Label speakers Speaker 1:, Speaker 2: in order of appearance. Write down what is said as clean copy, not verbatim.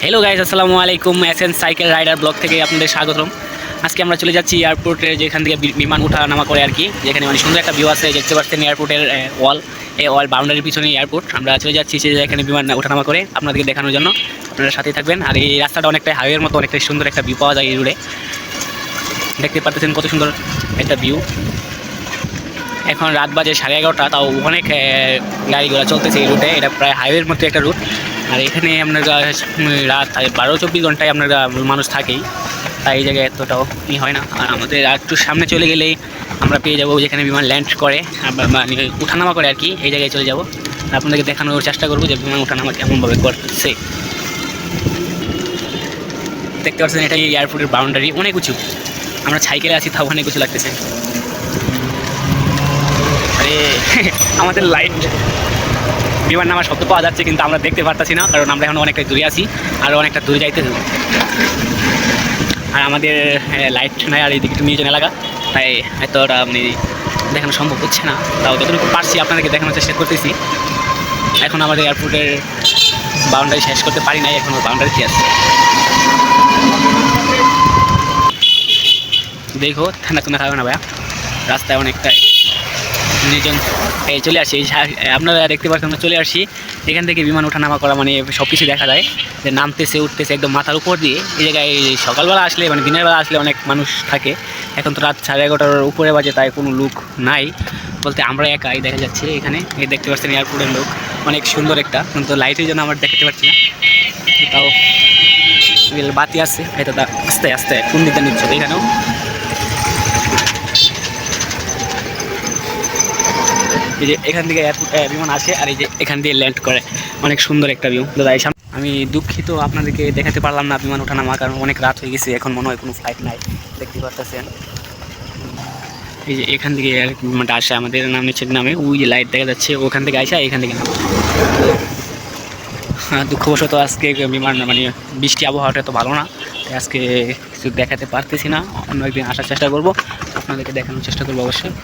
Speaker 1: Hello guys, আসসালামু আলাইকুম। SN cycle rider blog থেকে আপনাদের স্বাগতম। আজকে আমরা চলে যাচ্ছি এয়ারপোর্টে, যেখান থেকে বিমান ওঠা নামা করে আর কি। যেখানে মানে সুন্দর একটা ভিউ আছে, দেখতে পাচ্ছেন এয়ারপোর্টের ওয়াল, এই ওয়াল বাউন্ডারির পিছনে এয়ারপোর্ট। আমরা চলে যাচ্ছি যেখানে বিমান ওঠা নামা করে, আপনাদেরকে দেখানোর জন্য। আপনারা সাথেই থাকবেন। আর এই রাস্তাটা অনেকটা হাইওয়ের মতো, অনেকটা সুন্দর একটা ভিউ পাওয়া যায় এই রোডে। দেখতে পাচ্ছেন কত সুন্দর একটা ভিউ। এখন রাত বাজে 11:30, তাও অনেক গাড়ি ঘোড়া চলতেছে এই রুটে। এটা প্রায় হাইওয়ের মতো একটা রুট। আর এখানে আপনার রাত 12-24 ঘন্টায় আপনার মানুষ থাকেই, তাই এই জায়গায় এতটাও হয় না। আর আমাদের আর একটু সামনে চলে গেলেই আমরা পেয়ে যাবো যেখানে বিমান ল্যান্ড করে, মানে উঠানামা করে আর কি। এই জায়গায় চলে যাবো, আপনাদেরকে দেখানোর চেষ্টা করবো যে বিমান উঠানামা কেমনভাবে করছে। দেখতে পাচ্ছেন এটা এয়ারপোর্টের বাউন্ডারি, অনেক উঁচু। আমরা সাইকেলে আছি, তাও অনেক উঁচু লাগতেছে। আরে আমাদের লাইট বিমান নামার শব্দ পাওয়া যাচ্ছে, কিন্তু আমরা দেখতে পারতাছি না, কারণ আমরা এখন অনেকটা দূরে আছি, আরও অনেকটা দূরে যাইতে হবে। আর আমাদের লাইট নাই, আর এইদিকে একটু নির্জন এলাকা, তাই এতটা মানে দেখানো সম্ভব হচ্ছে না। তাও যতটুকু পারছি আপনাদেরকে দেখানোর চেষ্টা করতেছি। এখন আমাদের এয়ারপোর্টের বাউন্ডারি শেষ করতে পারি নাই, এখন বাউন্ডারিতে আছে। দেখো, ঠান্ডা ঠান্ডা খাবে না ভাইয়া, রাস্তায় অনেকটা নির্জন। এই চলে আসি, আপনারা দেখতে পাচ্ছেন আমরা চলে আসি। এখান থেকে বিমান ওঠানামা করা মানে সব কিছু দেখা যায়, যে নামতেছে উঠতেছে একদম মাথার উপর দিয়ে। এই জায়গায় সকালবেলা আসলে মানে দিনের বেলা আসলে অনেক মানুষ থাকে। এখন তো রাত 11:30-র উপরে বাজে, তাই কোনো লোক নাই বলতে আমরা একাই দেখা যাচ্ছে এখানে। এই দেখতে পাচ্ছেন এয়ারপোর্টের লোক অনেক সুন্দর একটা, কিন্তু লাইটের জন্য আমরা দেখতে পাচ্ছি না। তাও বাতি আছে, হয়তো আস্তে আস্তে কোন দিকটা নিচ্ছে এখানেও। এই যে এখান থেকে বিমান আসে, আর এই যে এখান দিয়ে ল্যান্ড করে, অনেক সুন্দর একটা ভিউ। দাদা আমি দুঃখিত, আপনাদেরকে দেখাতে পারলাম না বিমান ওঠানামা, কারণ অনেক রাত হয়ে গেছে, এখন মনে হয় কোনো ফ্লাইট নাই। দেখতে পাচ্ছেন এই যে এখান থেকে বিমানটা আসে আমাদের নাম নিচে নামে, ওই যে লাইট দেখা যাচ্ছে ওখান থেকে আসে, এখান থেকে নামে। দুঃখবশত আজকে বিমান মানে বৃষ্টি আবহাওয়াটা তো ভালো না, তাই আজকে কিছু দেখাতে পারতেছি না। অন্য একদিন আসার চেষ্টা করব, আপনাদেরকে দেখানোর চেষ্টা করবো অবশ্যই।